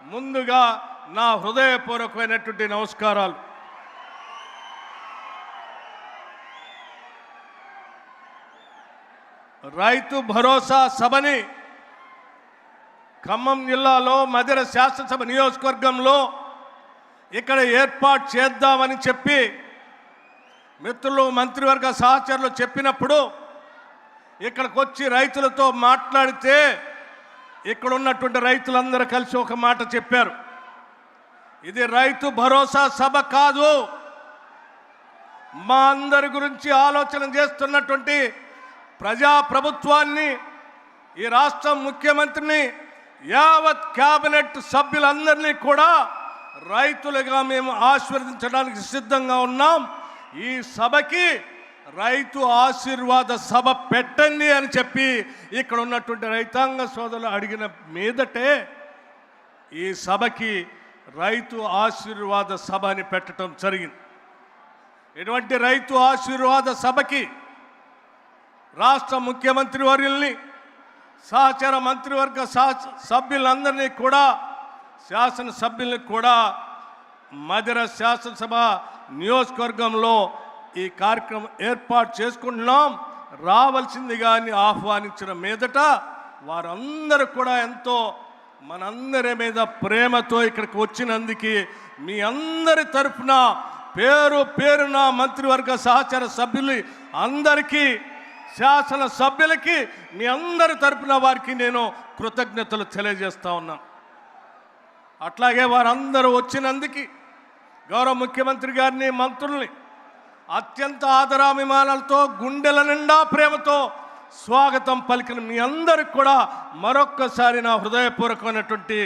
ముందుగా నా హృదయపూర్వకమైనటువంటి నమస్కారాలు. రైతు భరోసా సభని ఖమ్మం జిల్లాలో మధిర శాసనసభ నియోజకవర్గంలో ఇక్కడ ఏర్పాటు చేద్దామని చెప్పి మిత్రులు మంత్రివర్గ సహచరులు చెప్పినప్పుడు ఇక్కడికి వచ్చి రైతులతో మాట్లాడితే ఇక్కడ ఉన్నటువంటి రైతులందరూ కలిసి ఒక మాట చెప్పారు. ఇది రైతు భరోసా సభ కాదు, మా అందరి గురించి ఆలోచన చేస్తున్నటువంటి ప్రజాప్రభుత్వాన్ని, ఈ రాష్ట్ర ముఖ్యమంత్రిని, యావత్ క్యాబినెట్ సభ్యులందరినీ కూడా రైతులుగా మేము ఆశీర్వదించడానికి సిద్ధంగా ఉన్నాం. ఈ సభకి రైతు ఆశీర్వాద సభ పెట్టండి అని చెప్పి ఇక్కడ ఉన్నటువంటి రైతాంగ సోదరులు అడిగిన మీదటే ఈ సభకి రైతు ఆశీర్వాద సభ అని పెట్టడం జరిగింది. ఇటువంటి రైతు ఆశీర్వాద సభకి రాష్ట్ర ముఖ్యమంత్రి వర్యుల్ని, సహచర మంత్రివర్గ సభ్యులందరినీ కూడా, శాసనసభ్యుల్ని కూడా మధిర శాసనసభ నియోజకవర్గంలో ఈ కార్యక్రమం ఏర్పాటు చేసుకుంటున్నాం. రావాల్సిందిగా ఆహ్వానించిన మీదట వారందరూ కూడా ఎంతో మనందరి మీద ప్రేమతో ఇక్కడికి వచ్చినందుకు మీ అందరి తరఫున పేరు పేరున మంత్రివర్గ సహచర సభ్యులు అందరికీ, శాసన సభ్యులకి, మీ అందరి తరఫున వారికి నేను కృతజ్ఞతలు తెలియజేస్తా ఉన్నాను. అట్లాగే వారందరూ వచ్చినందుకు గౌరవ ముఖ్యమంత్రి గారిని, మంత్రుల్ని అత్యంత ఆదరాభిమానాలతో, గుండెల నిండా ప్రేమతో స్వాగతం పలికిన మీ అందరికి కూడా మరొక్కసారి నా హృదయపూర్వకమైనటువంటి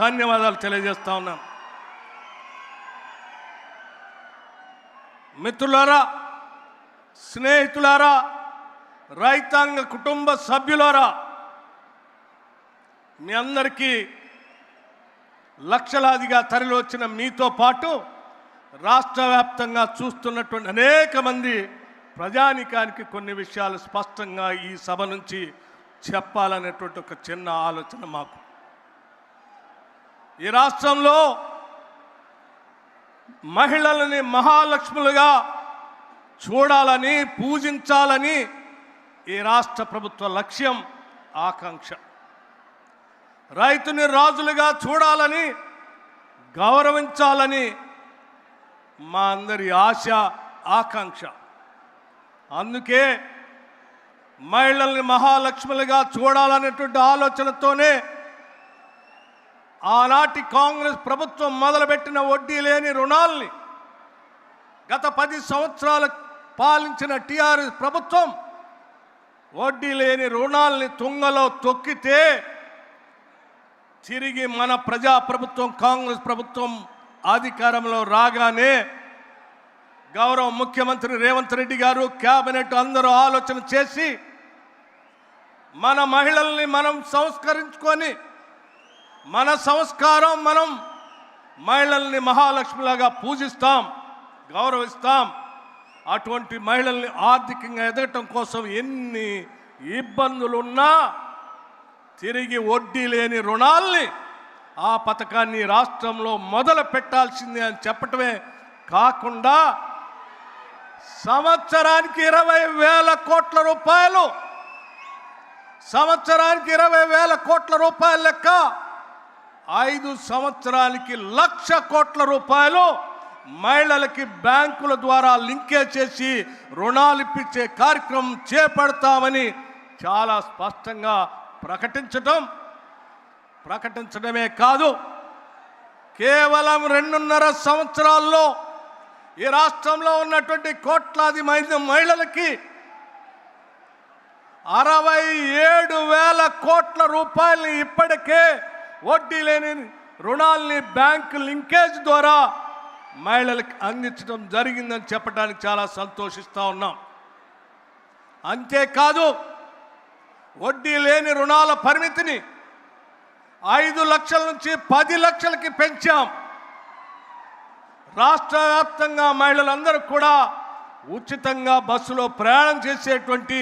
ధన్యవాదాలు తెలియజేస్తా ఉన్నాను. మిత్రులారా, స్నేహితులారా, రైతాంగ కుటుంబ సభ్యులారా, మీ అందరికీ లక్షలాదిగా తరలి వచ్చిన మీతో పాటు రాష్ట్ర వ్యాప్తంగా చూస్తున్నటువంటి అనేక మంది ప్రజానికానికి కొన్ని విషయాలు స్పష్టంగా ఈ సభ నుంచి చెప్పాలనేటువంటి ఒక చిన్న ఆలోచన మాకు. ఈ రాష్ట్రంలో మహిళలని మహాలక్ష్ములుగా చూడాలని, పూజించాలని ఈ రాష్ట్ర ప్రభుత్వ లక్ష్యం, ఆకాంక్ష. రైతుని రాజులుగా చూడాలని, గౌరవించాలని మా అందరి ఆశ, ఆకాంక్ష. అందుకే మహిళల్ని మహాలక్ష్ములుగా చూడాలనేటువంటి ఆలోచనతోనే ఆనాటి కాంగ్రెస్ ప్రభుత్వం మొదలుపెట్టిన వడ్డీ లేని రుణాల్ని గత 10 సంవత్సరాలు పాలించిన టీఆర్ఎస్ ప్రభుత్వం వడ్డీ లేని రుణాల్ని తుంగలో తొక్కితే తిరిగి మన ప్రజాప్రభుత్వం, కాంగ్రెస్ ప్రభుత్వం అధికారంలో రాగానే గౌరవ ముఖ్యమంత్రి రేవంత్ రెడ్డి గారు, క్యాబినెట్ అందరూ ఆలోచన చేసి మన మహిళల్ని మనం సంస్కరించుకొని, మన సంస్కారం, మనం మహిళల్ని మహాలక్ష్మిలాగా పూజిస్తాం, గౌరవిస్తాం. అటువంటి మహిళల్ని ఆర్థికంగా ఎదగటం కోసం ఎన్ని ఇబ్బందులున్నా తిరిగి వడ్డీ లేని రుణాల్ని, ఆ పథకాన్ని రాష్ట్రంలో మొదలు పెట్టాల్సిందే అని చెప్పటమే కాకుండా సంవత్సరానికి 20,000 కోట్ల రూపాయలు, సంవత్సరానికి 20,000 కోట్ల రూపాయల లెక్క 5 సంవత్సరాలకి 1,00,000 కోట్ల రూపాయలు మహిళలకి బ్యాంకుల ద్వారా లింకేజ్ చేసి రుణాలు ఇప్పించే కార్యక్రమం చేపడతామని చాలా స్పష్టంగా ప్రకటించడమే కాదు, కేవలం 2.5 సంవత్సరాల్లో ఈ రాష్ట్రంలో ఉన్నటువంటి కోట్లాది మంది మహిళలకి 67,000 కోట్ల రూపాయలని ఇప్పటికే వడ్డీ లేని రుణాల్ని బ్యాంకు లింకేజ్ ద్వారా మహిళలకు అందించడం జరిగిందని చెప్పడానికి చాలా సంతోషిస్తూ ఉన్నాం. అంతేకాదు, వడ్డీ లేని రుణాల పరిమితిని 5 లక్షల నుంచి 10 లక్షలకి పెంచాం. రాష్ట్ర వ్యాప్తంగా మహిళలందరూ కూడా ఉచితంగా బస్సులో ప్రయాణం చేసేటువంటి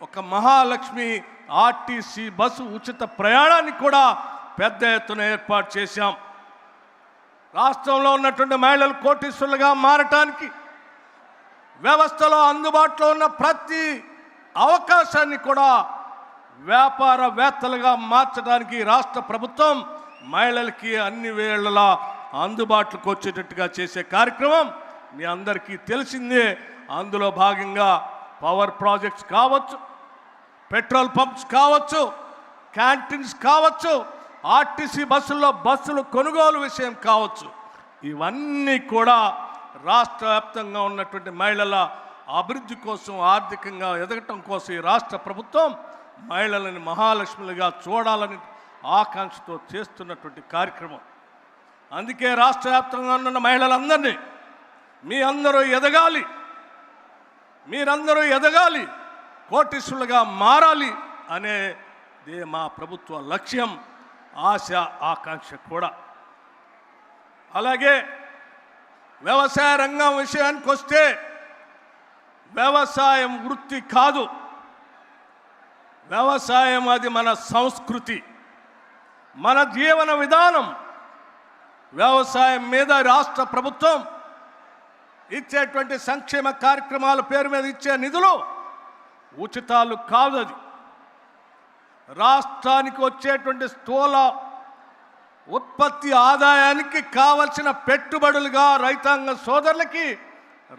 ఒక మహాలక్ష్మి ఆర్టీసీ బస్సు ఉచిత ప్రయాణాన్ని కూడా పెద్ద ఎత్తున ఏర్పాటు చేశాం. రాష్ట్రంలో ఉన్నటువంటి మహిళలు కోటీశ్వరులుగా మారటానికి వ్యవస్థలో అందుబాటులో ఉన్న ప్రతి అవకాశాన్ని కూడా వ్యాపారవేత్తలుగా మార్చడానికి రాష్ట్ర ప్రభుత్వం మహిళలకి అన్ని వేళలా అందుబాటులోకి వచ్చేటట్టుగా చేసే కార్యక్రమం మీ అందరికీ తెలిసిందే. అందులో భాగంగా పవర్ ప్రాజెక్ట్స్ కావచ్చు, పెట్రోల్ పంప్స్ కావచ్చు, క్యాంటీన్స్ కావచ్చు, ఆర్టీసీ బస్సులు కొనుగోలు విషయం కావచ్చు, ఇవన్నీ కూడా రాష్ట్ర వ్యాప్తంగా ఉన్నటువంటి మహిళల అభివృద్ధి కోసం, ఆర్థికంగా ఎదగటం కోసం ఈ రాష్ట్ర ప్రభుత్వం మహిళలని మహాలక్ష్ములుగా చూడాలని ఆకాంక్షతో చేస్తున్నటువంటి కార్యక్రమం. అందుకే రాష్ట్ర వ్యాప్తంగా ఉన్న మహిళలందరినీ మీరందరూ ఎదగాలి, కోటీశ్వరులుగా మారాలి అనేదే మా ప్రభుత్వ లక్ష్యం, ఆశ, ఆకాంక్ష కూడా. అలాగే వ్యవసాయ రంగం విషయానికి వస్తే వ్యవసాయం వృత్తి కాదు, వ్యవసాయం అది మన సంస్కృతి, మన జీవన విధానం. వ్యవసాయం మీద రాష్ట్ర ప్రభుత్వం ఇచ్చేటువంటి సంక్షేమ కార్యక్రమాల పేరు మీద ఇచ్చే నిధులు ఉచితాలు కాదు. అది రాష్ట్రానికి వచ్చేటువంటి స్థూల ఉత్పత్తి ఆదాయానికి కావలసిన పెట్టుబడులుగా రైతాంగ సోదరులకి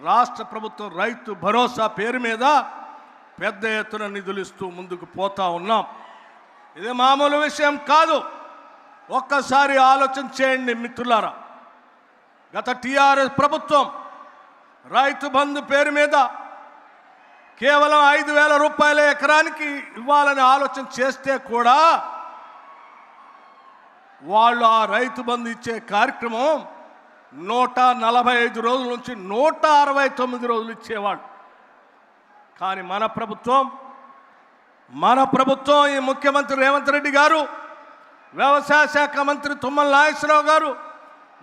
రాష్ట్ర ప్రభుత్వం రైతు భరోసా పేరు మీద పెద్ద ఎత్తున నిధులు ఇస్తూ ముందుకు పోతా ఉన్నాం. ఇది మామూలు విషయం కాదు. ఒక్కసారి ఆలోచన చేయండి మిత్రులారా. గత టీఆర్ఎస్ ప్రభుత్వం రైతు బంధు పేరు మీద కేవలం 5,000 రూపాయల ఎకరానికి ఇవ్వాలని ఆలోచన చేస్తే కూడా వాళ్ళు ఆ రైతు బంధు ఇచ్చే కార్యక్రమం 145 రోజుల నుంచి 169 రోజులు ఇచ్చేవాళ్ళు. కానీ మన ప్రభుత్వం ఈ ముఖ్యమంత్రి రేవంత్ రెడ్డి గారు, వ్యవసాయ శాఖ మంత్రి తుమ్మల నాగేశ్వరరావు గారు,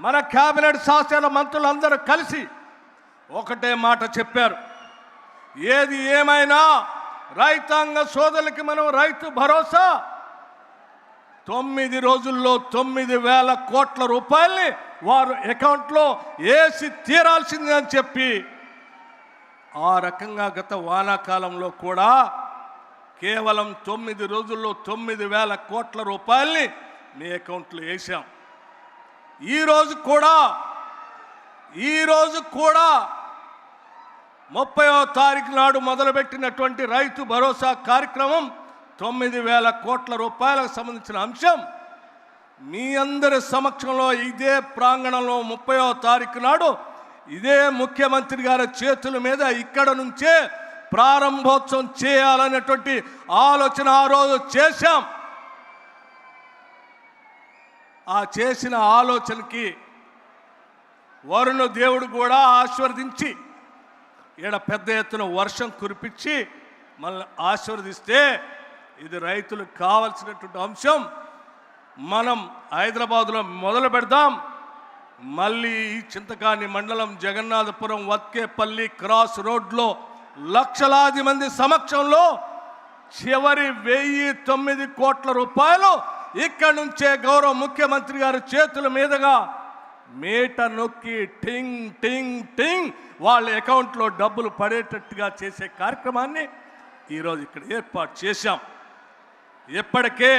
మన కేబినెట్ శాసన మంత్రులందరూ కలిసి ఒకటే మాట చెప్పారు. ఏది ఏమైనా రైతాంగ సోదరులకి మనం రైతు భరోసా 9 రోజుల్లో 9,000 కోట్ల రూపాయల్ని వారు అకౌంట్లో వేసి తీరాల్సింది అని చెప్పి, ఆ రకంగా గత వానాకాలంలో కూడా కేవలం 9 రోజుల్లో 9,000 కోట్ల రూపాయల్ని మీ అకౌంట్లో వేసాం. ఈరోజు కూడా 30వ తారీఖు నాడు మొదలుపెట్టినటువంటి రైతు భరోసా కార్యక్రమం 9,000 కోట్ల రూపాయలకు సంబంధించిన అంశం మీ అందరి సమక్షంలో ఇదే ప్రాంగణంలో 30వ తారీఖు నాడు ఇదే ముఖ్యమంత్రి గారి చేతుల మీద ఇక్కడ నుంచే ప్రారంభోత్సవం చేయాలనేటువంటి ఆలోచన ఆ రోజు చేశాం. ఆ చేసిన ఆలోచనకి వరుణ దేవుడు కూడా ఆశీర్వదించి ఈడ పెద్ద ఎత్తున వర్షం కురిపించి మనల్ని ఆశీర్వదిస్తే ఇది రైతులకు కావాల్సినటువంటి అంశం. మనం హైదరాబాదులో మొదలు పెడదాం. మళ్ళీ ఈ చింతకాని మండలం జగన్నాథపురం వత్కేపల్లి క్రాస్ రోడ్లో లక్షలాది మంది సమక్షంలో చివరి 1,009 కోట్ల రూపాయలు ఇక్కడి నుంచే గౌరవ ముఖ్యమంత్రి గారి చేతుల మీదుగా మేట నొక్కి టింగ్ టింగ్ టింగ్ వాళ్ళ అకౌంట్లో డబ్బులు పడేటట్టుగా చేసే కార్యక్రమాన్ని ఈరోజు ఇక్కడ ఏర్పాటు చేశాం. ఎప్పటికే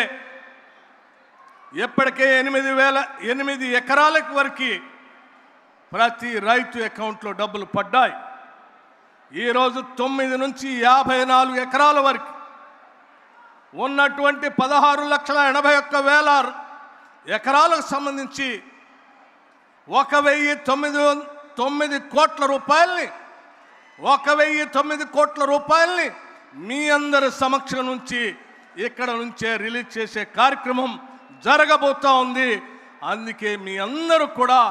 8 ఎకరాలకు వరకు ప్రతి రైతు అకౌంట్లో డబ్బులు పడ్డాయి. ఈరోజు 9 నుంచి 54 ఎకరాల వరకు ఉన్నటువంటి 16,81,000 ఎకరాలకు సంబంధించి 1,009 కోట్ల రూపాయల్ని మీ అందరి సమక్షం నుంచి ఇక్కడ నుంచే రిలీజ్ చేసే కార్యక్రమం జరగబోతా ఉంది. అందుకే మీ అందరూ కూడా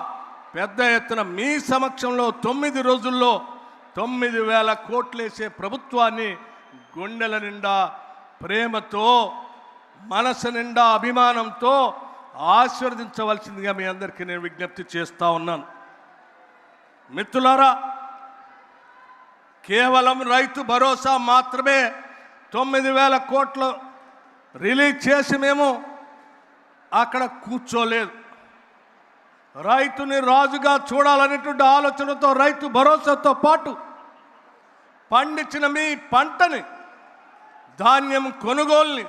పెద్ద ఎత్తున మీ సమక్షంలో 9 రోజుల్లో 9,000 కోట్లేసే ప్రభుత్వాన్ని గుండెల నిండా ప్రేమతో, మనసు నిండా అభిమానంతో ఆశీర్వదించవలసిందిగా మీ అందరికీ నేను విజ్ఞప్తి చేస్తూ ఉన్నాను. మిత్రులారా, కేవలం రైతు భరోసా మాత్రమే 9,000 కోట్లు రిలీజ్ చేసి మేము అక్కడ కూర్చోలేదు. రైతుని రాజుగా చూడాలనేటువంటి ఆలోచనతో రైతు భరోసాతో పాటు పండించిన మీ పంటని, ధాన్యం కొనుగోలుని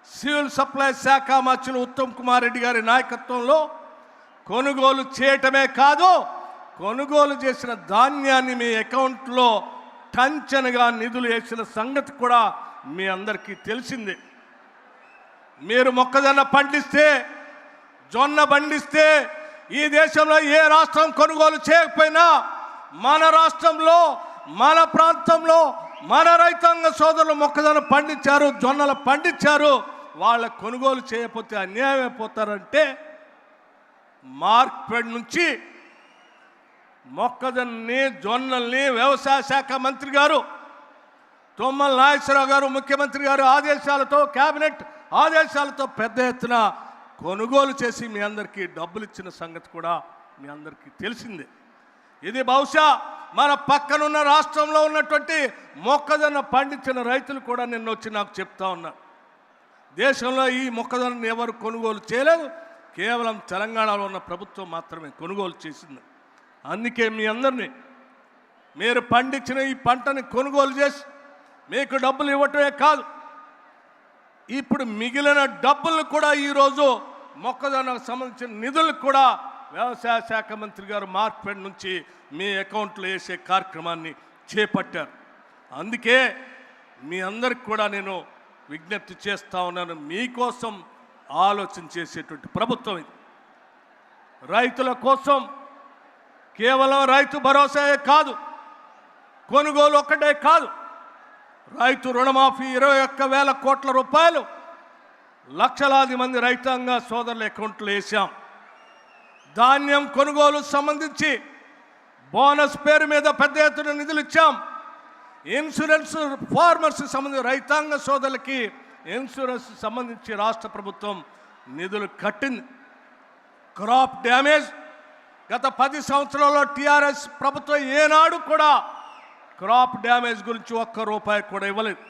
సివిల్ సప్లై శాఖ మంత్రులు ఉత్తమ్ కుమార్ రెడ్డి గారి నాయకత్వంలో కొనుగోలు చేయటమే కాదు, కొనుగోలు చేసిన ధాన్యాన్ని మీ అకౌంట్లో టంచనగా నిధులు వేసిన సంగతి కూడా మీ అందరికీ తెలిసిందే. మీరు మొక్కజొన్న పండిస్తే, జొన్న పండిస్తే ఈ దేశంలో ఏ రాష్ట్రం కొనుగోలు చేయకపోయినా మన రాష్ట్రంలో, మన ప్రాంతంలో మన రైతాంగ సోదరులు మొక్కజొన్న పండించారు, జొన్నలు పండించారు. వాళ్ళ కొనుగోలు చేయకపోతే అన్యాయం అయిపోతారంటే మార్కెట్ నుంచి మొక్కజొన్నని, జొన్నల్ని వ్యవసాయ శాఖ మంత్రి గారు తుమ్మల నాగేశ్వరరావు గారు ముఖ్యమంత్రి గారు ఆదేశాలతో, కేబినెట్ ఆదేశాలతో పెద్ద ఎత్తున కొనుగోలు చేసి మీ అందరికీ డబ్బులు ఇచ్చిన సంగతి కూడా మీ అందరికీ తెలిసిందే. ఇది బహుశా మన పక్కనున్న రాష్ట్రంలో ఉన్నటువంటి మొక్కజొన్న పండించిన రైతులు కూడా నిన్న వచ్చి నాకు చెప్తా ఉన్నారు, దేశంలో ఈ మొక్కజొన్నను ఎవరు కొనుగోలు చేయలేదు, కేవలం తెలంగాణలో ఉన్న ప్రభుత్వం మాత్రమే కొనుగోలు చేసింది. అందుకే మీ అందరినీ మీరు పండించిన ఈ పంటని కొనుగోలు చేసి మీకు డబ్బులు ఇవ్వటమే కాదు, ఇప్పుడు మిగిలిన డబ్బులను కూడా ఈరోజు మొక్కజొన్నకు సంబంధించిన నిధులు కూడా వ్యవసాయ శాఖ మంత్రి గారు మార్కెట్ నుంచి మీ అకౌంట్లో వేసే కార్యక్రమాన్ని చేపట్టారు. అందుకే మీ అందరికి కూడా నేను విజ్ఞప్తి చేస్తూ ఉన్నాను, మీకోసం ఆలోచన చేసేటువంటి ప్రభుత్వం ఇది. రైతుల కోసం కేవలం రైతు భరోసాయే కాదు, కొనుగోలు ఒక్కటే కాదు, రైతు రుణమాఫీ 21,000 కోట్ల రూపాయలు లక్షలాది మంది రైతాంగ సోదరుల అకౌంట్లో వేసాం. ధాన్యం కొనుగోలు సంబంధించి బోనస్ పేరు మీద పెద్ద ఎత్తున నిధులు ఇచ్చాం. ఇన్సూరెన్స్ ఫార్మర్స్ సంబంధించి రైతాంగ సోదరులకి ఇన్సూరెన్స్ సంబంధించి రాష్ట్ర ప్రభుత్వం నిధులు కట్టింది. క్రాప్ డ్యామేజ్ గత 10 సంవత్సరాల్లో టీఆర్ఎస్ ప్రభుత్వం ఏనాడు కూడా క్రాప్ డ్యామేజ్ గురించి ఒక్క రూపాయి కూడా ఇవ్వలేదు.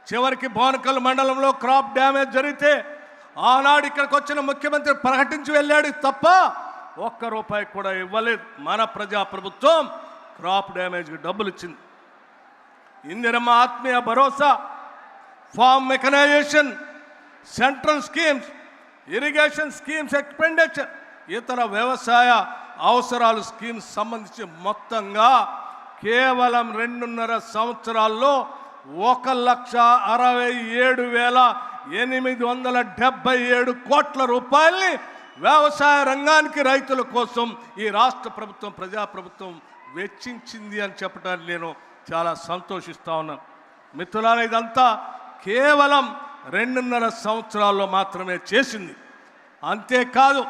చివరికి బోనకల్ మండలంలో క్రాప్ డ్యామేజ్ జరిగితే ఆనాడు ఇక్కడికి వచ్చిన ముఖ్యమంత్రి ప్రకటించి వెళ్ళాడు తప్ప ఒక్క రూపాయి కూడా ఇవ్వలేదు. మన ప్రజాప్రభుత్వం క్రాప్ డ్యామేజ్కి డబ్బులు ఇచ్చింది. Indiramma Atmiya Bharosa, farm mechanisation, central schemes, irrigation schemes expenditure, ఇతర వ్యవసాయ అవసరాలు స్కీమ్స్ సంబంధించి మొత్తంగా కేవలం 2.5 సంవత్సరాల్లో 1,67,877 కోట్ల రూపాయల్ని వ్యవసాయ రంగానికి, రైతుల కోసం ఈ రాష్ట్ర ప్రభుత్వం, ప్రజాప్రభుత్వం వెచ్చించింది అని చెప్పడానికి నేను చాలా సంతోషిస్తూ ఉన్నాను. మిత్రులారా, ఇదంతా కేవలం 2.5 సంవత్సరాల్లో మాత్రమే చేసింది. అంతేకాదు,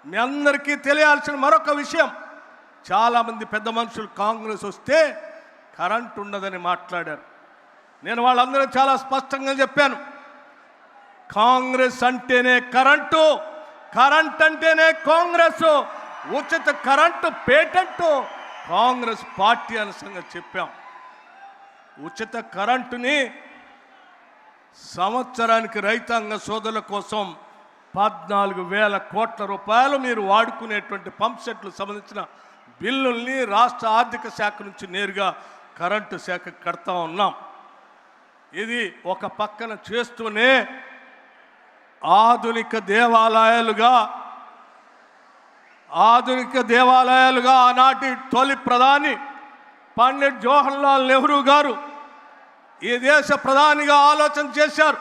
మీ అందరికీ తెలియాల్సిన మరొక విషయం, చాలామంది పెద్ద మనుషులు కాంగ్రెస్ వస్తే కరెంట్ ఉండదని మాట్లాడారు. నేను వాళ్ళందరూ చాలా స్పష్టంగా చెప్పాను, కాంగ్రెస్ అంటేనే కరెంటు, కరెంట్ అంటేనే కాంగ్రెస్, ఉచిత కరెంటు పేటెంట్ కాంగ్రెస్ పార్టీ అనే సంగతి చెప్పాం. ఉచిత కరెంటుని సంవత్సరానికి రైతాంగ సోదరుల కోసం 14,000 కోట్ల రూపాయలు మీరు వాడుకునేటువంటి పంప్ సెట్లు సంబంధించిన బిల్లుల్ని రాష్ట్ర ఆర్థిక శాఖ నుంచి నేరుగా కరెంటు శాఖకు కడతా ఉన్నాం. ఇది ఒక పక్కన చేస్తూనే ఆధునిక దేవాలయాలుగా ఆనాటి తొలి ప్రధాని పండిట్ జవహర్లాల్ నెహ్రూ గారు ఈ దేశ ప్రధానిగా ఆలోచన చేశారు.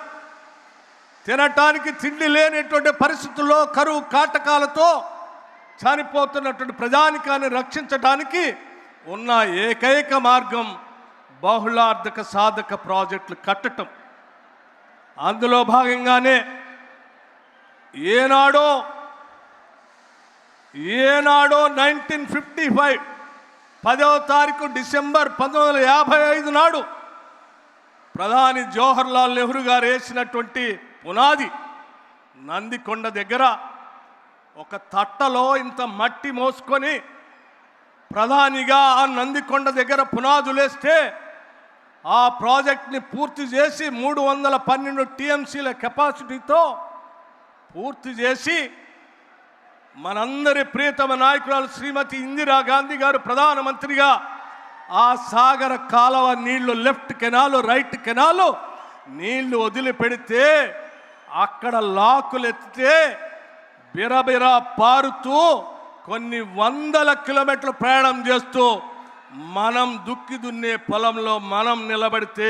తినటానికి తిండి లేనటువంటి పరిస్థితుల్లో కరువు కాటకాలతో చనిపోతున్నటువంటి ప్రజానికాన్ని రక్షించడానికి ఉన్న ఏకైక మార్గం బహుళార్థక సాధక ప్రాజెక్టులు కట్టడం. అందులో భాగంగానే ఏనాడో 1955 10వ తారీఖు డిసెంబర్ 1955 నాడు ప్రధాని జవహర్లాల్ నెహ్రూ గారు వేసినటువంటి పునాది నందికొండ దగ్గర ఒక తట్టలో ఇంత మట్టి మోసుకొని ప్రధానిగా ఆ నందికొండ దగ్గర పునాదులేస్తే ఆ ప్రాజెక్ట్ని పూర్తి చేసి 312 టీఎంసీల కెపాసిటీతో పూర్తి చేసి మనందరి ప్రియతమ నాయకురాలు శ్రీమతి ఇందిరాగాంధీ గారు ప్రధానమంత్రిగా ఆ సాగర కాలువ నీళ్లు లెఫ్ట్ కెనాలు రైట్ కెనాలు నీళ్లు వదిలిపెడితే అక్కడ లాకులు ఎత్తితే బిరబిరా పారుతూ కొన్ని వందల కిలోమీటర్లు ప్రయాణం చేస్తూ మనం దుక్కి దున్నే పొలంలో మనం నిలబడితే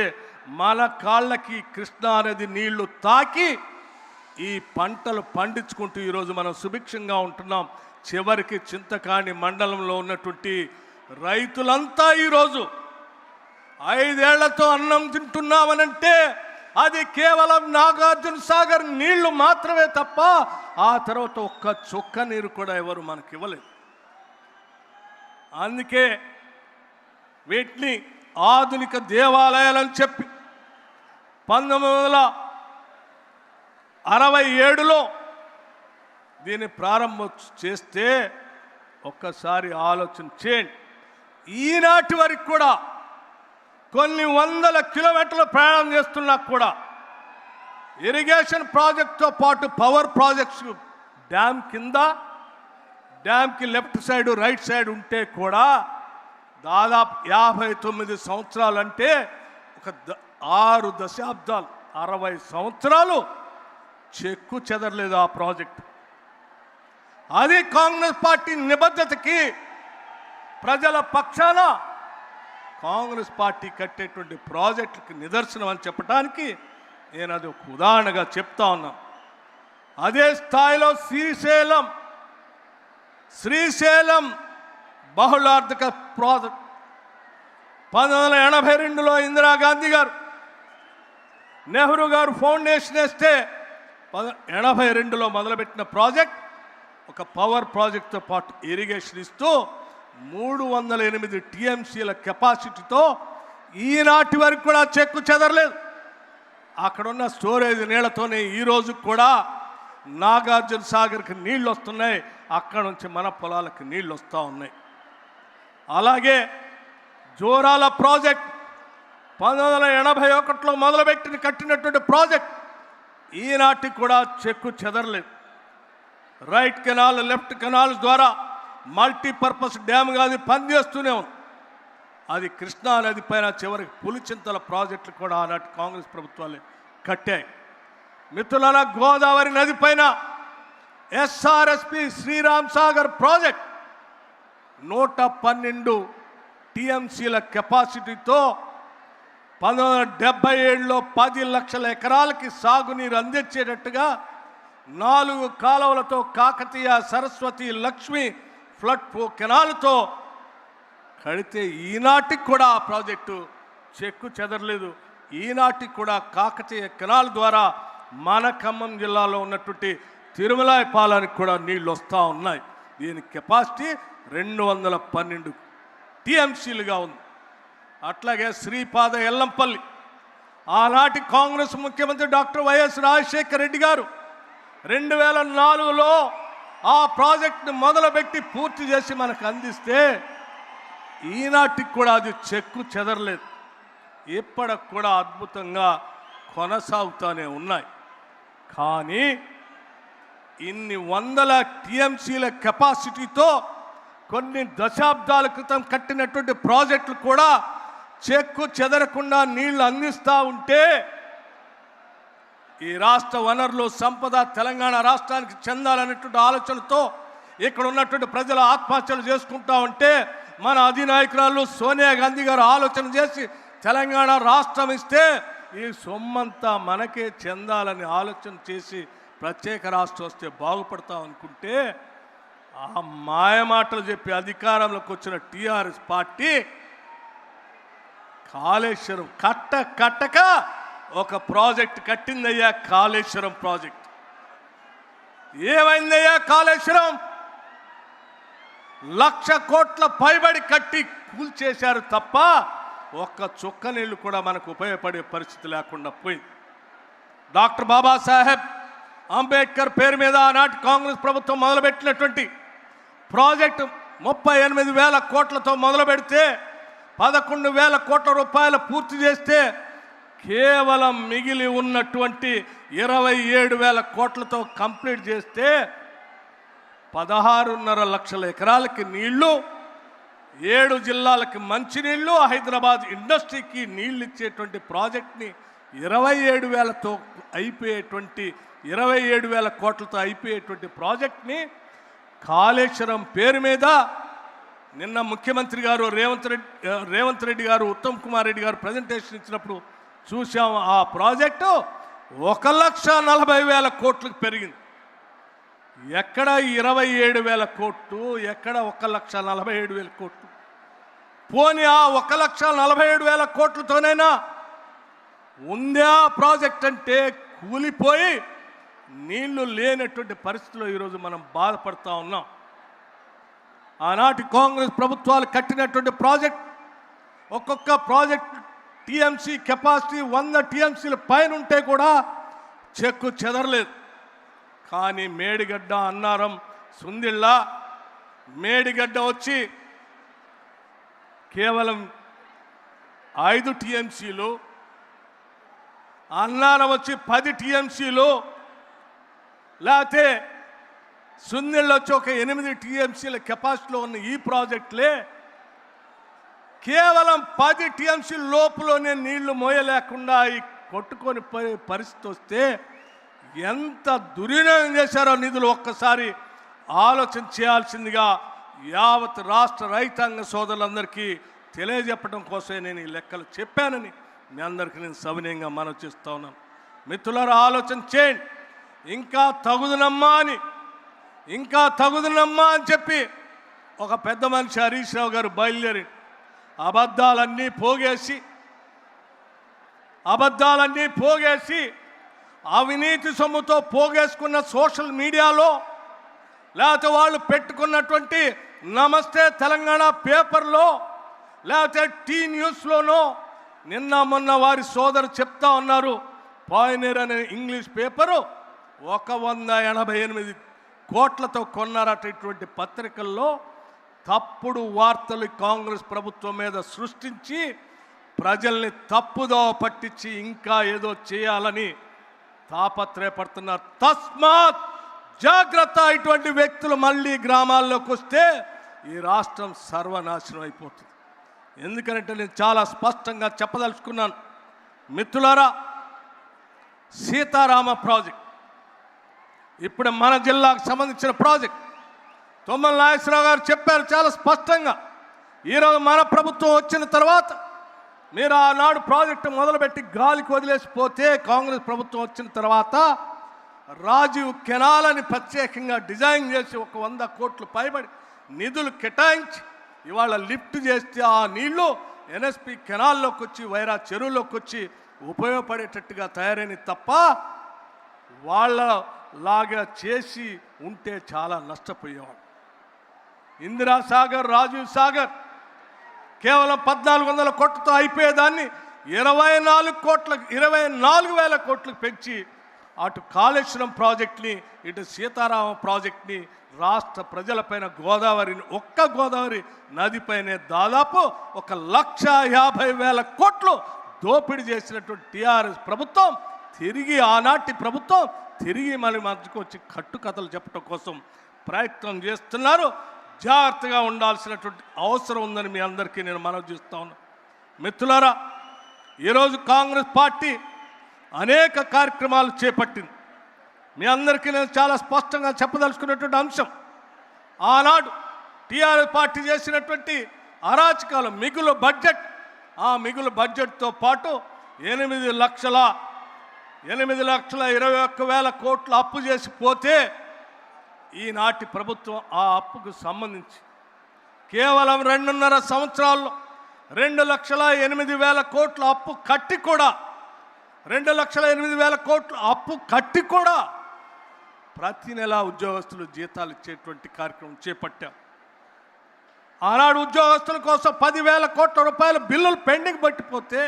మన కాళ్ళకి కృష్ణా నది నీళ్లు తాకి ఈ పంటలు పండించుకుంటూ ఈరోజు మనం సుభిక్షంగా ఉంటున్నాం. చివరికి చింతకాణి మండలంలో ఉన్నటువంటి రైతులంతా ఈరోజు 5 ఏళ్లతో అన్నం తింటున్నామనంటే అది కేవలం నాగార్జున సాగర్ నీళ్లు మాత్రమే తప్ప ఆ తర్వాత ఒక్క చుక్క నీరు కూడా ఎవరు మనకి ఇవ్వలేదు. అందుకే వీటిని ఆధునిక దేవాలయాలని చెప్పి 1967లో దీన్ని ప్రారంభం చేస్తే ఒక్కసారి ఆలోచన చేయండి. ఈనాటి వరకు కూడా కొన్ని వందల కిలోమీటర్లు ప్రయాణం చేస్తున్నా కూడా ఇరిగేషన్ ప్రాజెక్ట్తో పాటు పవర్ ప్రాజెక్ట్స్ డ్యామ్ కింద డ్యామ్కి లెఫ్ట్ సైడ్ రైట్ సైడ్ ఉంటే కూడా దాదాపు 59 సంవత్సరాలు అంటే ఒక 6 దశాబ్దాలు 60 సంవత్సరాలు చెక్కు చెదరలేదు ఆ ప్రాజెక్టు. అది కాంగ్రెస్ పార్టీ నిబద్ధతకి ప్రజల పక్షాన కాంగ్రెస్ పార్టీ కట్టేటువంటి ప్రాజెక్టుకి నిదర్శనం అని చెప్పడానికి నేను అది ఒక ఉదాహరణగా చెప్తా ఉన్నా. అదే స్థాయిలో శ్రీశైలం బహుళార్థక ప్రాజెక్ట్ 1982లో ఇందిరాగాంధీ గారు నెహ్రూ గారు ఫౌండేషన్ వేస్తే 82లో మొదలుపెట్టిన ప్రాజెక్ట్ ఒక పవర్ ప్రాజెక్ట్తో పాటు ఇరిగేషన్ ఇస్తూ 308 టీఎంసీల కెపాసిటీతో ఈనాటి వరకు కూడా చెక్కు చెదరలేదు. అక్కడున్న స్టోరేజ్ నీళ్లతోనే ఈరోజు కూడా నాగార్జున సాగర్కి నీళ్ళు వస్తున్నాయి, అక్కడ నుంచి మన పొలాలకు నీళ్ళు వస్తూ ఉన్నాయి. అలాగే జోరాల ప్రాజెక్ట్ 1981లో మొదలుపెట్టిన కట్టినటువంటి ప్రాజెక్ట్ ఈనాటికి కూడా చెక్కు చెదరలేదు. రైట్ కెనాల్ లెఫ్ట్ కెనాల్ ద్వారా మల్టీపర్పస్ డ్యామ్గా అది పనిచేస్తూనే ఉంది. అది కృష్ణా నది పైన చివరికి పులిచింతల ప్రాజెక్టులు కూడా ఆనాటి కాంగ్రెస్ ప్రభుత్వాలు కట్టాయి. మిత్రులారా, గోదావరి నది పైన ఎస్ఆర్ఎస్పి శ్రీరామ్ సాగర్ ప్రాజెక్ట్ 112 టీఎంసీల కెపాసిటీతో 1977లో 10 లక్షల ఎకరాలకి సాగునీరు అందించేటట్టుగా 4 కాలువలతో కాకతీయ సరస్వతి లక్ష్మి ఫ్లడ్ కెనాల్తో కడితే ఈనాటికి కూడా ఆ ప్రాజెక్టు చెక్కు చెదరలేదు. ఈనాటికి కూడా కాకతీయ కెనాల్ ద్వారా మన ఖమ్మం జిల్లాలో ఉన్నటువంటి తిరుమలాయపాలానికి కూడా నీళ్ళు వస్తూ ఉన్నాయి. దీని కెపాసిటీ 212 టీఎంసీలుగా ఉంది. అట్లాగే శ్రీపాద ఎల్లంపల్లి ఆనాటి కాంగ్రెస్ ముఖ్యమంత్రి డాక్టర్ వైఎస్ రాజశేఖర రెడ్డి గారు 2004లో ఆ ప్రాజెక్టును మొదలుపెట్టి పూర్తి చేసి మనకు అందిస్తే ఈనాటికి కూడా అది చెక్కు చెదరలేదు. ఇప్పటికి కూడా అద్భుతంగా కొనసాగుతూనే ఉన్నాయి. కానీ ఇన్ని వందల టీఎంసీల కెపాసిటీతో కొన్ని దశాబ్దాల క్రితం కట్టినటువంటి ప్రాజెక్టులు కూడా చెక్కు చెదరకుండా నీళ్లు అందిస్తూ ఉంటే ఈ రాష్ట్ర వనరులు సంపద తెలంగాణ రాష్ట్రానికి చెందాలనేటువంటి ఆలోచనతో ఇక్కడ ఉన్నటువంటి ప్రజల ఆత్మహత్యలు చేసుకుంటా ఉంటే మన అధినాయకురాలు సోనియా గాంధీ గారు ఆలోచన చేసి తెలంగాణ రాష్ట్రం ఇస్తే ఈ సొమ్మంతా మనకే చెందాలని ఆలోచన చేసి ప్రత్యేక రాష్ట్రం వస్తే బాగుపడతాం అనుకుంటే ఆ మాయమాటలు చెప్పి అధికారంలోకి వచ్చిన టీఆర్ఎస్ పార్టీ కాళేశ్వరం కట్టక ఒక ప్రాజెక్ట్ కట్టిందయ్యా. కాళేశ్వరం ప్రాజెక్ట్ ఏమైందయ్యా? కాళేశ్వరం 1,00,000 కోట్ల పైబడి కట్టి కూల్చేశారు తప్ప ఒక్క చుక్క నీళ్లు కూడా మనకు ఉపయోగపడే పరిస్థితి లేకుండా పోయింది. డాక్టర్ బాబాసాహెబ్ అంబేద్కర్ పేరు మీద ఆనాటి కాంగ్రెస్ ప్రభుత్వం మొదలుపెట్టినటువంటి ప్రాజెక్టు 38,000 కోట్లతో మొదలు పెడితే 11,000 కోట్ల రూపాయలు పూర్తి చేస్తే కేవలం మిగిలి ఉన్నటువంటి 27,000 కోట్లతో కంప్లీట్ చేస్తే 16.5 లక్షల ఎకరాలకి నీళ్లు, 7 జిల్లాలకి మంచినీళ్లు, హైదరాబాద్ ఇండస్ట్రీకి నీళ్ళు ఇచ్చేటువంటి ప్రాజెక్ట్ని 27,000తో అయిపోయేటువంటి 27,000 కోట్లతో అయిపోయేటువంటి ప్రాజెక్ట్ని కాళేశ్వరం పేరు మీద నిన్న ముఖ్యమంత్రి గారు రేవంత్ రెడ్డి గారు, ఉత్తమ్ కుమార్ రెడ్డి గారు ప్రజెంటేషన్ ఇచ్చినప్పుడు చూసాం. ఆ ప్రాజెక్టు 1,40,000 కోట్లకు పెరిగింది. ఎక్కడ 27,000 కోట్లు, ఎక్కడ 1,47,000 కోట్లు? పోనీ ఆ 1,47,000 కోట్లతోనైనా ఉందా ప్రాజెక్ట్ అంటే కూలిపోయి నీళ్లు లేనటువంటి పరిస్థితిలో ఈరోజు మనం బాధపడతా ఉన్నాం. ఆనాటి కాంగ్రెస్ ప్రభుత్వాలు కట్టినటువంటి ప్రాజెక్ట్, ఒక్కొక్క ప్రాజెక్ట్ టీఎంసీ కెపాసిటీ 100 టీఎంసీల పైన ఉంటే కూడా చెక్కు చెదరలేదు. కానీ మేడిగడ్డ, అన్నారం, సుందిళ్ళ, మేడిగడ్డ వచ్చి కేవలం 5 టీఎంసీలు, అన్నారం వచ్చి 10 టీఎంసీలు, లేకపోతే సుందిళ్ళు వచ్చి ఒక 8 టీఎంసీల కెపాసిటీలో ఉన్న ఈ ప్రాజెక్టులే కేవలం 10 టీఎంసీ లోపులోనే నీళ్లు మోయలేకుండా కొట్టుకొని పోయే పరిస్థితి వస్తే ఎంత దుర్వినియోగం చేశారో నిధులు ఒక్కసారి ఆలోచన చేయాల్సిందిగా యావత్ రాష్ట్ర రైతాంగ సోదరులందరికీ తెలియజెప్పడం కోసమే నేను ఈ లెక్కలు చెప్పానని మీ అందరికీ నేను సవినయంగా మనవి చేస్తూ ఉన్నాను. మిత్రులారా, ఆలోచన చేయండి. ఇంకా తగుదనమ్మా అని చెప్పి ఒక పెద్ద మనిషి హరీష్ రావు గారు బయలుదేరి అబద్ధాలన్నీ పోగేసి అవినీతి సొమ్ముతో పోగేసుకున్న సోషల్ మీడియాలో, లేకపోతే వాళ్ళు పెట్టుకున్నటువంటి నమస్తే తెలంగాణ పేపర్లో, లేకపోతే టీ న్యూస్లోనో నిన్న మొన్న వారి సోదరు చెప్తా ఉన్నారు. పాయనీర్ అనే ఇంగ్లీష్ పేపరు 188 కోట్లతో కొన్నారట. ఇటువంటి పత్రికల్లో తప్పుడు వార్తలు కాంగ్రెస్ ప్రభుత్వం మీద సృష్టించి ప్రజల్ని తప్పుదో పట్టించి ఇంకా ఏదో చేయాలని తాపత్రయపడుతున్నారు. తస్మాత్ జాగ్రత్త. ఇటువంటి వ్యక్తులు మళ్ళీ గ్రామాల్లోకి వస్తే ఈ రాష్ట్రం సర్వనాశనం అయిపోతుంది. ఎందుకంటే నేను చాలా స్పష్టంగా చెప్పదలుచుకున్నాను. మిత్రులారా, సీతారామ ప్రాజెక్ట్ ఇప్పుడు మన జిల్లాకు సంబంధించిన ప్రాజెక్ట్ తుమ్మల నాగేశ్వరరావు గారు చెప్పారు చాలా స్పష్టంగా. ఈరోజు మన ప్రభుత్వం వచ్చిన తర్వాత మీరు ఆనాడు ప్రాజెక్టు మొదలుపెట్టి గాలికి వదిలేసిపోతే, కాంగ్రెస్ ప్రభుత్వం వచ్చిన తర్వాత రాజీవ్ కెనాల్ అని ప్రత్యేకంగా డిజైన్ చేసి 100 కోట్లు పైబడి నిధులు కేటాయించి ఇవాళ లిఫ్ట్ చేస్తే ఆ నీళ్లు ఎన్ఎస్పి కెనాల్లోకి వచ్చి వైరా చెరువులోకి వచ్చి ఉపయోగపడేటట్టుగా తయారైన తప్ప వాళ్ళలాగా చేసి ఉంటే చాలా నష్టపోయేవాడు. ఇందిరాసాగర్, రాజీవ్ సాగర్ కేవలం 1,400 కోట్లతో అయిపోయేదాన్ని 24,000 కోట్లకు పెంచి అటు కాళేశ్వరం ప్రాజెక్ట్ని, ఇటు సీతారామ ప్రాజెక్ట్ని రాష్ట్ర ప్రజలపైన గోదావరి నదిపైనే దాదాపు 1,50,000 కోట్లు దోపిడీ చేసినటువంటి టీఆర్ఎస్ ప్రభుత్వం ఆనాటి ప్రభుత్వం తిరిగి మళ్ళీ మధ్యకు వచ్చి కట్టుకథలు చెప్పడం కోసం ప్రయత్నం చేస్తున్నారు. జాగ్రత్తగా ఉండాల్సినటువంటి అవసరం ఉందని మీ అందరికీ నేను మనవి చేస్తా ఉన్నాను. మిత్రులారా, ఈరోజు కాంగ్రెస్ పార్టీ అనేక కార్యక్రమాలు చేపట్టింది. మీ అందరికీ నేను చాలా స్పష్టంగా చెప్పదలుచుకున్నటువంటి అంశం, ఆనాడు టీఆర్ఎస్ పార్టీ చేసినటువంటి అరాచకాలు, మిగులు బడ్జెట్, ఆ మిగులు బడ్జెట్తో పాటు 8,21,000 కోట్లు అప్పు చేసి పోతే ఈనాటి ప్రభుత్వం ఆ అప్పుకు సంబంధించి కేవలం 2.5 సంవత్సరాల్లో 2,08,000 కోట్ల అప్పు కట్టి కూడా 2,08,000 కోట్ల అప్పు కట్టి కూడా ప్రతి నెల ఉద్యోగస్తులు జీతాలు ఇచ్చేటువంటి కార్యక్రమం చేపట్టాం. ఆనాడు ఉద్యోగస్తుల కోసం 10,000 కోట్ల రూపాయల బిల్లులు పెండింగ్ పట్టిపోతే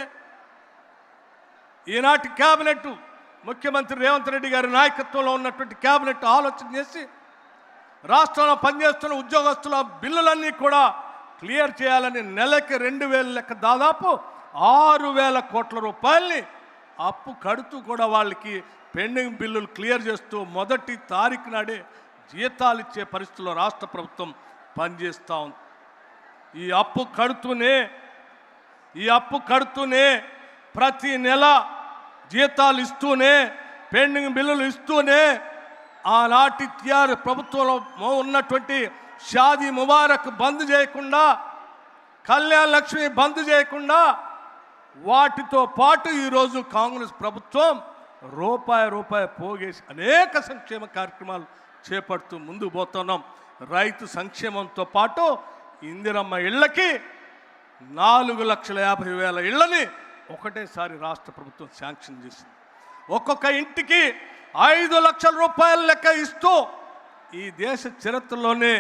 ఈనాటి క్యాబినెట్, ముఖ్యమంత్రి రేవంత్ రెడ్డి గారి నాయకత్వంలో ఉన్నటువంటి క్యాబినెట్ ఆలోచన చేసి రాష్ట్రంలో పనిచేస్తున్న ఉద్యోగస్తుల బిల్లులన్నీ కూడా క్లియర్ చేయాలని నెలకి 2,000 లెక్క దాదాపు 6,000 కోట్ల రూపాయల్ని అప్పు కడుతూ కూడా వాళ్ళకి పెండింగ్ బిల్లులు క్లియర్ చేస్తూ మొదటి తారీఖు నాడే జీతాలు ఇచ్చే పరిస్థితుల్లో రాష్ట్ర ప్రభుత్వం పనిచేస్తూ ఉంది. ఈ అప్పు కడుతూనే ప్రతి నెల జీతాలు ఇస్తూనే పెండింగ్ బిల్లులు ఇస్తూనే ఆనాటి టిఆర్ ప్రభుత్వంలో ఉన్నటువంటి షాదీ ముబారక్ బంద్ చేయకుండా, కళ్యాణ్ లక్ష్మి బంద్ చేయకుండా, వాటితో పాటు ఈరోజు కాంగ్రెస్ ప్రభుత్వం రూపాయి పోగేసి అనేక సంక్షేమ కార్యక్రమాలు చేపడుతూ ముందుకు పోతున్నాం. రైతు సంక్షేమంతో పాటు ఇందిరమ్మ ఇళ్ళకి 4,50,000 ఇళ్ళని ఒకటేసారి రాష్ట్ర ప్రభుత్వం శాంక్షన్ చేసింది. ఒక్కొక్క ఇంటికి 5 లక్షల రూపాయల లెక్క ఇస్తూ ఈ దేశ చరిత్రలోనే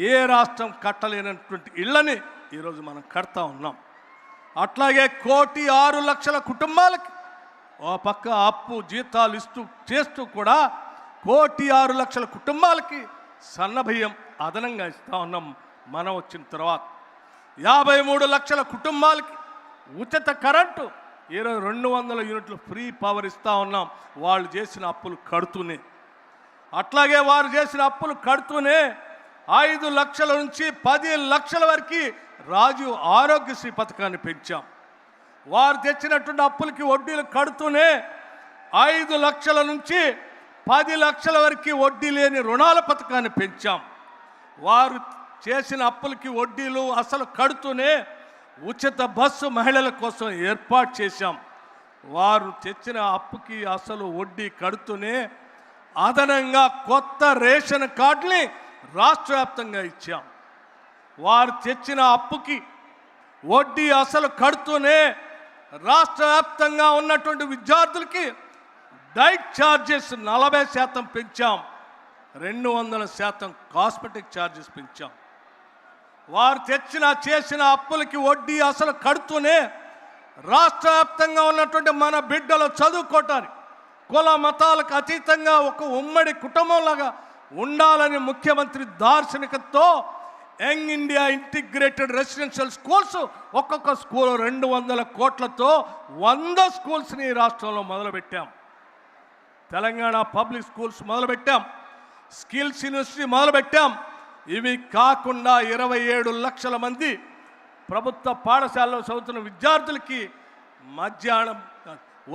ఏ రాష్ట్రం కట్టలేనటువంటి ఇళ్ళని ఈరోజు మనం కడతా ఉన్నాం. అట్లాగే 1,06,00,000 కుటుంబాలకి ఓ పక్క అప్పు జీతాలు చేస్తూ కూడా 1,06,00,000 కుటుంబాలకి సన్నబియ్యం అదనంగా ఇస్తూ ఉన్నాం. మనం వచ్చిన తర్వాత 53 లక్షల కుటుంబాలకి ఉచిత కరెంటు, 200 యూనిట్లు ఫ్రీ పవర్ ఇస్తూ ఉన్నాం. వాళ్ళు చేసిన అప్పులు కడుతూనే, అట్లాగే వారు చేసిన అప్పులు కడుతూనే 5 లక్షల నుంచి 10 లక్షల వరకు రాజీవ్ ఆరోగ్యశ్రీ పథకాన్ని పెంచాం. వారు తెచ్చినటువంటి అప్పులకి వడ్డీలు కడుతూనే 5 లక్షల నుంచి 10 లక్షల వరకు వడ్డీ లేని రుణాల పథకాన్ని పెంచాం. వారు చేసిన అప్పులకి వడ్డీలు అసలు కడుతూనే ఉచిత బస్సు మహిళల కోసం ఏర్పాటు చేశాం. వారు తెచ్చిన అప్పుకి అసలు వడ్డీ కడుతూనే అదనంగా కొత్త రేషన్ కార్డుని రాష్ట్ర వ్యాప్తంగా ఇచ్చాం. వారు తెచ్చిన అప్పుకి వడ్డీ అసలు కడుతూనే రాష్ట్ర వ్యాప్తంగా ఉన్నటువంటి విద్యార్థులకి డైట్ ఛార్జెస్ 40% పెంచాం. 200% కాస్మెటిక్ ఛార్జెస్ పెంచాం. వారు చేసిన అప్పులకి వడ్డీ అసలు కడుతూనే రాష్ట్ర వ్యాప్తంగా ఉన్నటువంటి మన బిడ్డలు చదువుకోవటానికి కుల మతాలకు అతీతంగా ఒక ఉమ్మడి కుటుంబంలాగా ఉండాలని ముఖ్యమంత్రి దార్శనికతతో young India integrated residential schools ఒక్కొక్క స్కూల్ 200 కోట్లతో 100 స్కూల్స్ని రాష్ట్రంలో మొదలుపెట్టాం. తెలంగాణ పబ్లిక్ స్కూల్స్ మొదలుపెట్టాం. స్కిల్స్ యూనివర్సిటీ మొదలుపెట్టాం. ఇవి కాకుండా 27 లక్షల మంది ప్రభుత్వ పాఠశాలలో చదువుతున్న విద్యార్థులకి మధ్యాహ్నం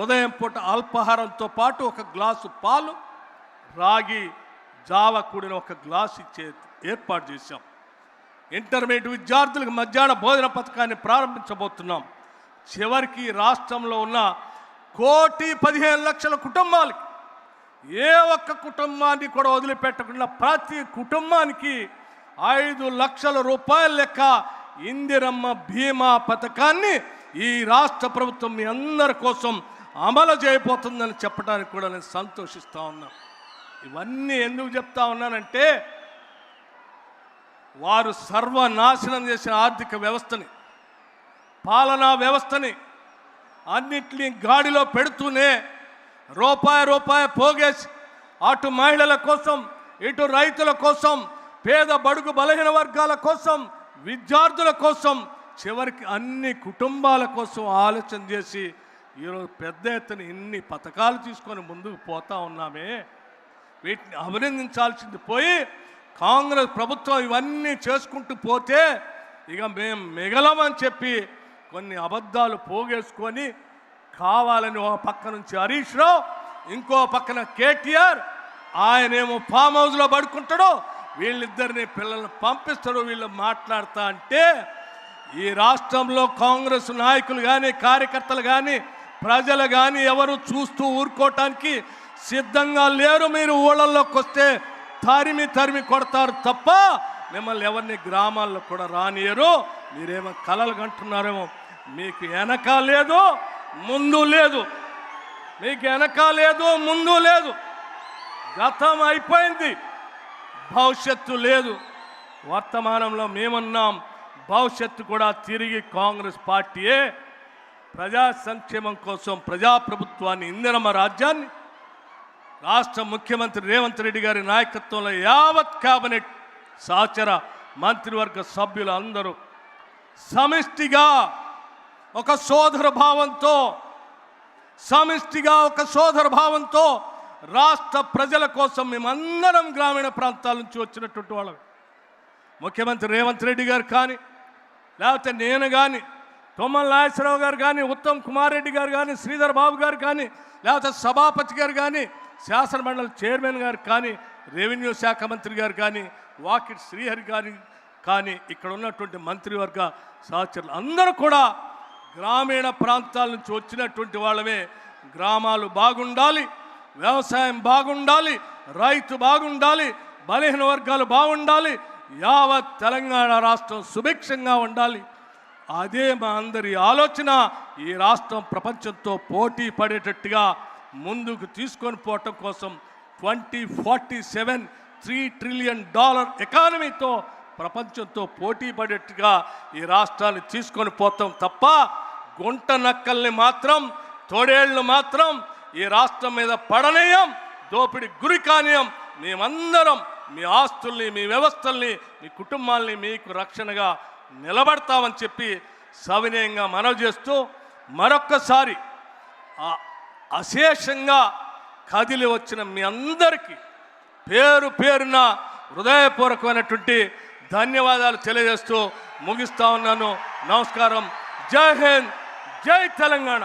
ఉదయం పూట అల్పాహారంతో పాటు ఒక గ్లాసు పాలు, రాగి జావ కూడిన ఒక గ్లాసు ఇచ్చే ఏర్పాటు చేశాం. ఇంటర్మీడియట్ విద్యార్థులకు మధ్యాహ్న భోజన పథకాన్ని ప్రారంభించబోతున్నాం. చివరికి రాష్ట్రంలో ఉన్న 1,15,00,000 కుటుంబాలకి ఏ ఒక్క కుటుంబాన్ని కూడా వదిలిపెట్టకుండా ప్రతి కుటుంబానికి 5 లక్షల రూపాయల లెక్క ఇందిరమ్మ బీమా పథకాన్ని ఈ రాష్ట్ర ప్రభుత్వం మీ అందరి కోసం అమలు చేయబోతుందని చెప్పడానికి కూడా నేను సంతోషిస్తూ ఉన్నాను. ఇవన్నీ ఎందుకు చెప్తా ఉన్నానంటే వారు సర్వనాశనం చేసిన ఆర్థిక వ్యవస్థని, పాలనా వ్యవస్థని అన్నింటినీ గాడిలో పెడుతూనే రూపాయి పోగేసి అటు మహిళల కోసం, ఇటు రైతుల కోసం, పేద బడుగు బలహీన వర్గాల కోసం, విద్యార్థుల కోసం, చివరికి అన్ని కుటుంబాల కోసం ఆలోచన చేసి ఈరోజు పెద్ద ఎత్తున ఇన్ని పథకాలు తీసుకొని ముందుకు పోతా ఉన్నామే. వీటిని అభినందించాల్సింది పోయి కాంగ్రెస్ ప్రభుత్వం ఇవన్నీ చేసుకుంటూ పోతే ఇక మేము మిగలమని చెప్పి కొన్ని అబద్ధాలు పోగేసుకొని కావాలని ఒక పక్క నుంచి హరీష్ రావు, ఇంకో పక్కన కేటీఆర్, ఆయనేమో ఫామ్ హౌస్లో పడుకుంటాడు, వీళ్ళిద్దరిని పిల్లల్ని పంపిస్తాడు. వీళ్ళు మాట్లాడుతా అంటే ఈ రాష్ట్రంలో కాంగ్రెస్ నాయకులు కానీ, కార్యకర్తలు కానీ, ప్రజలు కానీ ఎవరు చూస్తూ ఊరుకోవటానికి సిద్ధంగా లేరు. మీరు ఊళ్ళల్లోకి వస్తే తరిమి కొడతారు తప్ప మిమ్మల్ని ఎవరిని గ్రామాల్లో కూడా రానియరు. మీరేమో కలలు కంటున్నారేమో. మీకు వెనక లేదు, ముందు లేదు. మీకు వెనక లేదు, ముందు లేదు. గతం అయిపోయింది, భవిష్యత్తు లేదు. వర్తమానంలో మేమున్నాం, భవిష్యత్తు కూడా తిరిగి కాంగ్రెస్ పార్టీయే. ప్రజా సంక్షేమం కోసం ప్రజాప్రభుత్వాన్ని, ఇందిరమ్మ రాజ్యాన్ని రాష్ట్ర ముఖ్యమంత్రి రేవంత్ రెడ్డి గారి నాయకత్వంలో యావత్ కేబినెట్ సహచర మంత్రివర్గ సభ్యులు అందరూ సమిష్టిగా ఒక సోదర భావంతో సమిష్టిగా ఒక సోదర భావంతో రాష్ట్ర ప్రజల కోసం మేమందరం గ్రామీణ ప్రాంతాల నుంచి వచ్చినటువంటి వాళ్ళం. ముఖ్యమంత్రి రేవంత్ రెడ్డి గారు కానీ, లేకపోతే నేను కానీ, తుమ్మల నాగేశ్వరరావు గారు కానీ, ఉత్తమ్ కుమార్ రెడ్డి గారు కానీ, శ్రీధర్ బాబు గారు కానీ, లేకపోతే సభాపతి గారు కానీ, శాసనమండలి చైర్మన్ గారు కానీ, రెవెన్యూ శాఖ మంత్రి గారు కానీ, వాకిట్ శ్రీహరి గారి కానీ, ఇక్కడ ఉన్నటువంటి మంత్రివర్గ సహచరులు అందరూ కూడా గ్రామీణ ప్రాంతాల నుంచి వచ్చినటువంటి వాళ్ళమే. గ్రామాలు బాగుండాలి, వ్యవసాయం బాగుండాలి, రైతు బాగుండాలి, బలహీన వర్గాలు బాగుండాలి, యావత్ తెలంగాణ రాష్ట్రం సుభిక్షంగా ఉండాలి. అదే మా అందరి ఆలోచన. ఈ రాష్ట్రం ప్రపంచంతో పోటీ పడేటట్టుగా ముందుకు తీసుకొని పోవటం కోసం 2047 $3 trillion ఎకానమీతో ప్రపంచంతో పోటీ పడేట్టుగా ఈ రాష్ట్రాన్ని తీసుకొని పోతాం తప్ప గుంట నక్కల్ని మాత్రం, తోడేళ్లు మాత్రం ఈ రాష్ట్రం మీద పడనీయం, దోపిడి గురి కానీయం. మేమందరం మీ ఆస్తుల్ని, మీ వ్యవస్థల్ని, మీ కుటుంబాల్ని మీకు రక్షణగా నిలబడతామని చెప్పి సవినయంగా మనవి చేస్తూ మరొక్కసారి అశేషంగా కదిలి వచ్చిన మీ అందరికీ పేరు పేరున హృదయపూర్వకమైనటువంటి ధన్యవాదాలు తెలియజేస్తూ ముగిస్తా ఉన్నాను. నమస్కారం. జై హింద్, జై తెలంగాణ.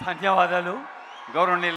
ధన్యవాదాలు గౌరవనీయులు.